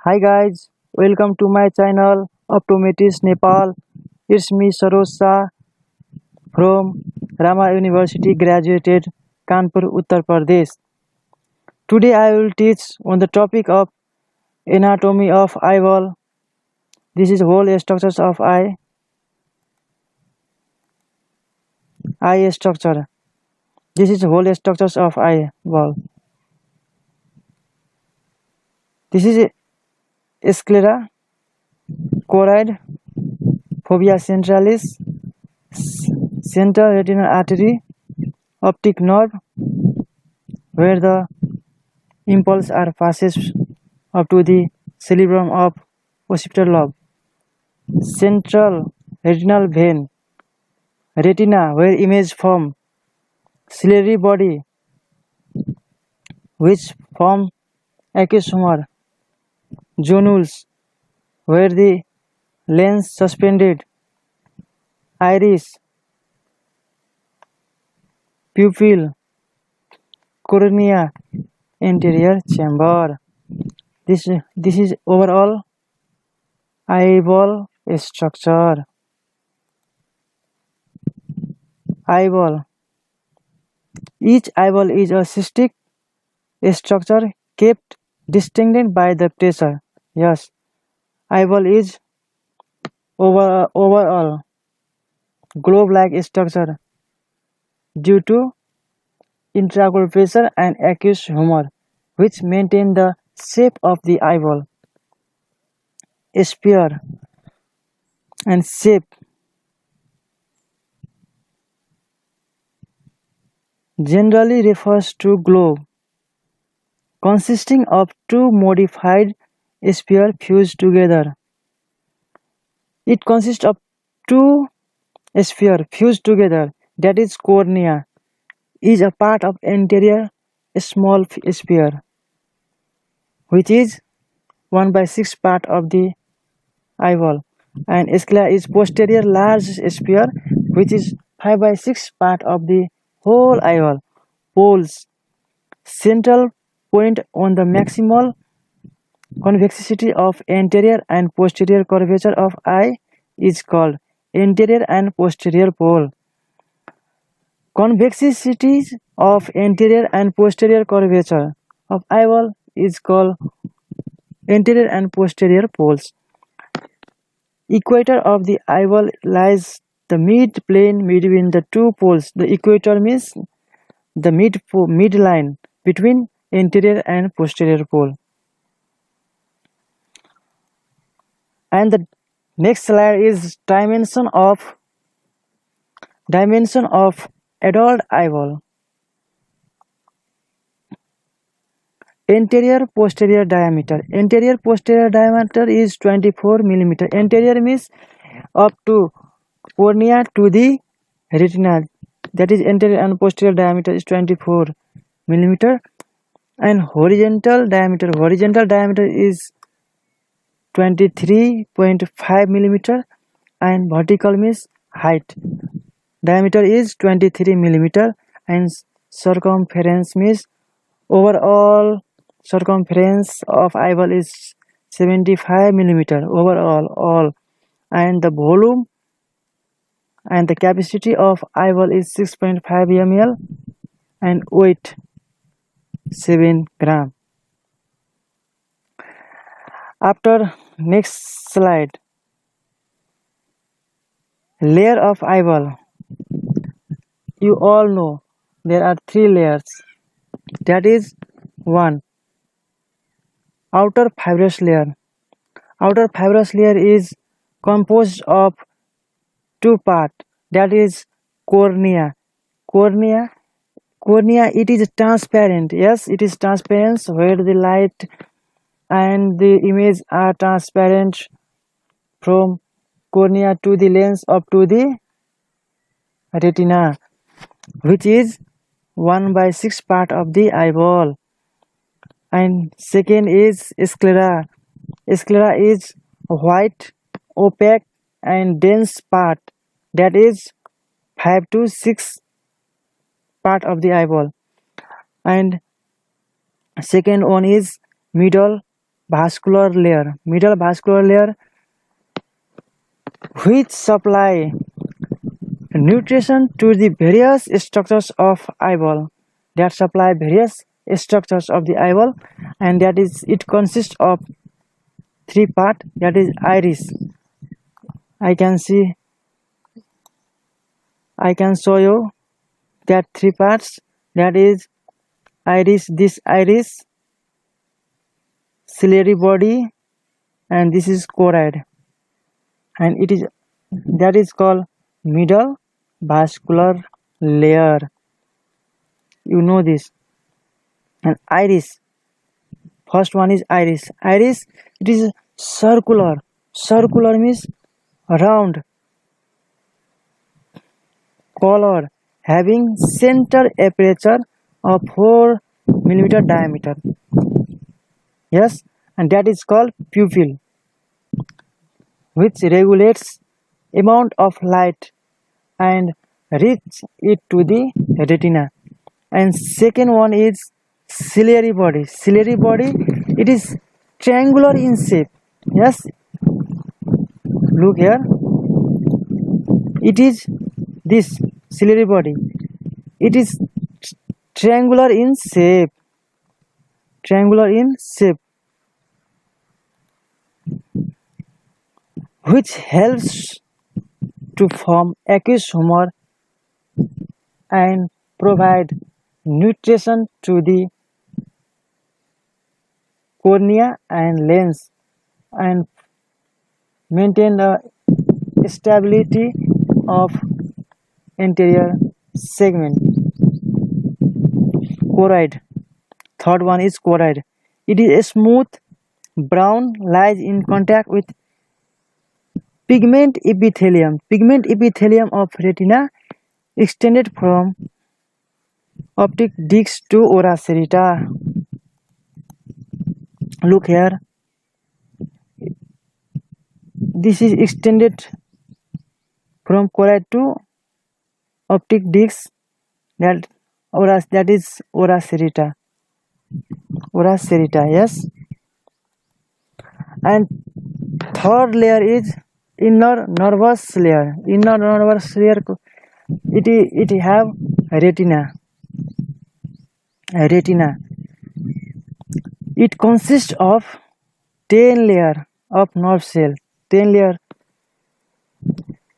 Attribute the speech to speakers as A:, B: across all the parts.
A: Hi guys, welcome to my channel Optometrist Nepal. It's me Saroj Shah from Rama University graduated Kanpur, Uttar Pradesh. Today I will teach on the topic of anatomy of eyeball. This is whole structures of eye structure. This is whole structures of eyeball. This is sclera, choroid, fovea centralis, central retinal artery, optic nerve, where the impulse are passes up to the cerebrum of occipital lobe. Central retinal vein, retina, where image from ciliary body, which form aqueous humor. Zonules, where the lens suspended. Iris, pupil, cornea, anterior chamber. This is overall eyeball structure. Eyeball. Each eyeball is a cystic structure kept distinct by the pressure. Yes, eyeball is overall globe-like structure due to intraocular pressure and aqueous humor, which maintain the shape of the eyeball. Sphere and shape generally refers to globe consisting of two modified spheres fused together. It consists of two spheres fused together, that is cornea is a part of anterior small sphere, which is 1/6 part of the eyeball, and sclera is posterior large sphere, which is 5/6 part of the whole eyeball. Poles, central point on the maximal convexity of anterior and posterior curvature of eye is called anterior and posterior pole. Convexity of anterior and posterior curvature of eyeball is called anterior and posterior poles. Equator of the eyeball lies the mid-plane between the two poles. The equator means the midline between anterior and posterior pole. And the next slide is dimension of adult eyeball. Anterior posterior diameter. Anterior posterior diameter is 24 millimeter. Anterior means up to cornea to the retina. That is anterior and posterior diameter is 24 millimeter. And horizontal diameter is 23.5 millimeter, and vertical means height. Diameter is 23 millimeter, and circumference means overall circumference of eyeball is 75 millimeter overall all, and the volume and the capacity of eyeball is 6.5 ml and weight 7 gram. After next slide, layer of eyeball. You all know there are three layers. That is 1. Outer fibrous layer. Outer fibrous layer is composed of two parts. That is cornea. Cornea, it is transparent. Yes, it is transparent where the light and the image are transparent from cornea to the lens up to the retina, which is 1/6 part of the eyeball. And second is sclera. Sclera is white, opaque and dense part, that is 5 to 6 part of the eyeball. And second one is middle vascular layer which supply nutrition to the various structures of eyeball, and that is it consists of three part, that is iris. I can see I can show you that three parts, that is iris, this iris, ciliary body, and this is choroid, and it is that is called middle vascular layer. You know this. And iris, first one is iris. Iris, it is circular. Circular means round, color, having center aperture of 4 millimeter diameter. Yes, and that is called pupil, which regulates amount of light and reach it to the retina. And second one is ciliary body. Ciliary body, it is triangular in shape. Yes, look here. It is this ciliary body. It is triangular in shape. Triangular in shape, which helps to form aqueous humor and provide nutrition to the cornea and lens and maintain the stability of anterior segment. Choroid. Third one is choroid. It is a smooth brown, lies in contact with pigment epithelium. Pigment epithelium of retina extended from optic disc to ora serrata. Look here. This is extended from choroid to optic disc, that is ora serrata. Ora serrata, yes. And third layer is inner nervous layer. Inner nervous layer, it have retina. Retina. It consists of 10 layer of nerve cell, 10 layer,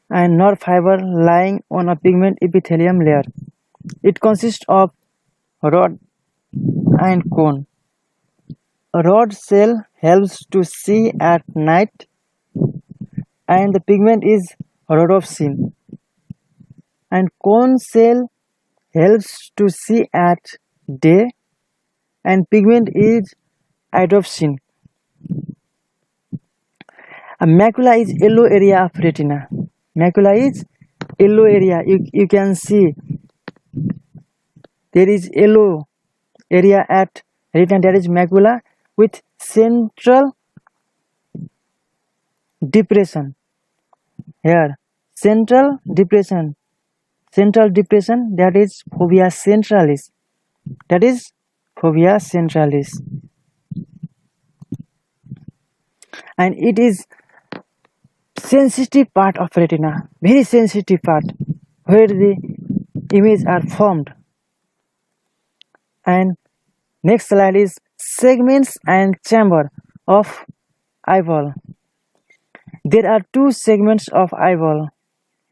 A: and nerve fiber lying on a pigment epithelium layer. It consists of rod and cone. A rod cell helps to see at night, and the pigment is rhodopsin. And cone cell helps to see at day, and pigment is iodopsin. A macula is yellow area of retina. Macula is yellow area. You can see there is yellow area at retina, that is macula, with central depression. Here, central depression, that is fovea centralis. That is fovea centralis. And it is sensitive part of retina, very sensitive part, where the images are formed. And next slide is segments and chamber of eyeball. There are two segments of eyeball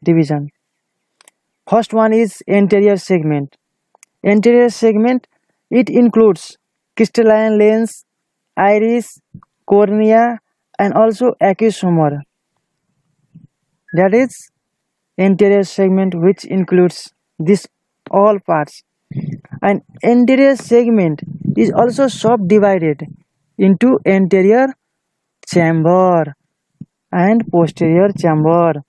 A: division. First one is anterior segment. Anterior segment, it includes crystalline lens, iris, cornea, and also aqueous humor. That is anterior segment, which includes this all parts. And anterior segment is also subdivided into anterior chamber and posterior chamber.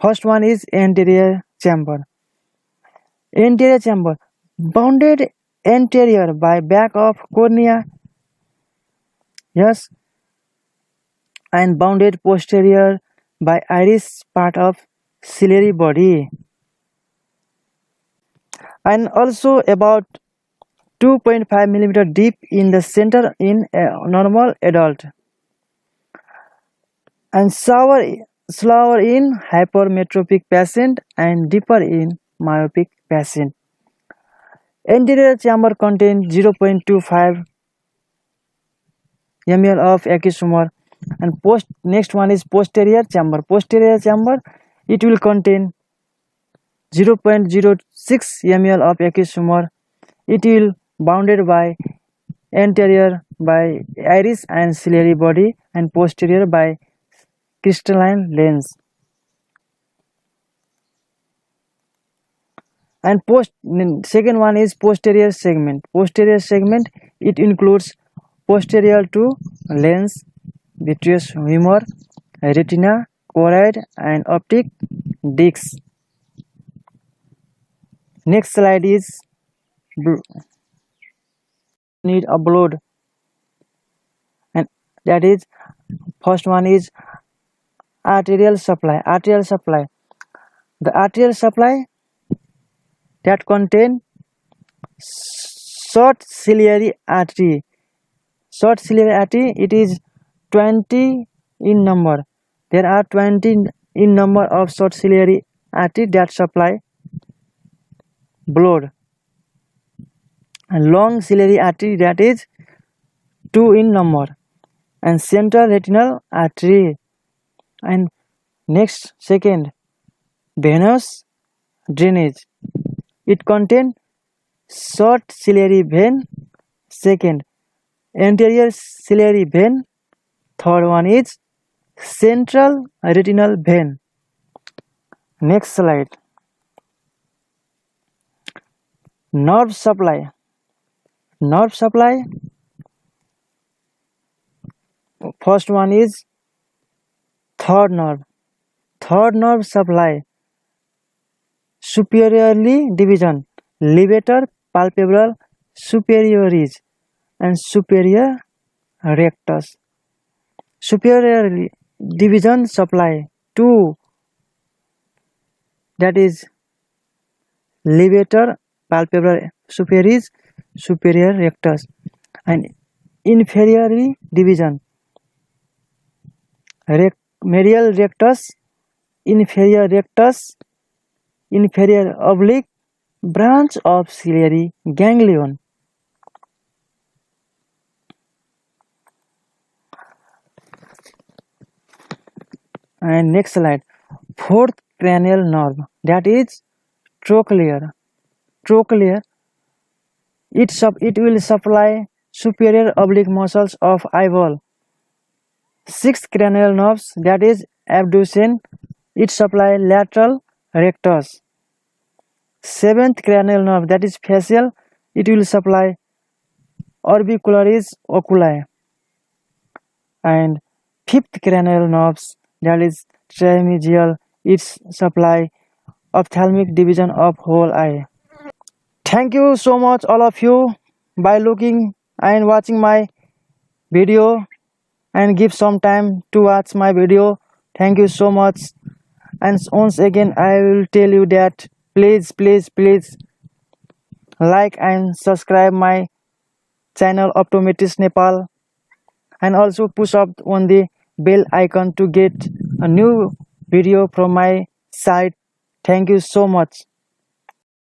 A: First one is anterior chamber. Anterior chamber, bounded anterior by back of cornea, yes, and bounded posterior by iris part of ciliary body. And also about 2.5 millimeter deep in the center in a normal adult, and slower in hypermetropic patient and deeper in myopic patient. Anterior chamber contains 0.25 ml of aqueous humor, and next one is posterior chamber. Posterior chamber, it will contain 0.06 ml of aqueous humor. It will bounded by anterior by iris and ciliary body, and posterior by crystalline lens. And second one is posterior segment. Posterior segment, it includes posterior to lens, vitreous humor, retina, choroid, and optic discs. Next slide is need a blood, and that is first one is arterial supply. Arterial supply. The arterial supply that contain short ciliary artery. Short ciliary artery, it is 20 in number. There are 20 in number of short ciliary artery that supply blood. And long ciliary artery, that is 2 in number. And central retinal artery. And next, second, venous drainage. It contains short ciliary vein. Second, anterior ciliary vein. Third one is central retinal vein. Next slide. Nerve supply. Nerve supply. First one is third nerve. Third nerve supply. Superiorly division, levator, palpebral, superioris, and superior rectus. Superior division supply to, that is levator, palpebral, superioris, superior rectus, and inferior division, medial rectus, inferior oblique, branch of ciliary ganglion. And next slide, fourth cranial nerve, that is trochlear. Trochlear, it will supply superior oblique muscles of eyeball. Sixth cranial nerves, that is abduction, it supply lateral rectus. Seventh cranial nerve, that is facial, it will supply orbicularis oculi. And fifth cranial nerves, that is trimegial, it supply ophthalmic division of whole eye. Thank you so much all of you by looking and watching my video, and give some time to watch my video. Thank you so much. And once again I will tell you that please like and subscribe my channel Optometrist Nepal, and also push up on the bell icon to get a new video from my site. Thank you so much.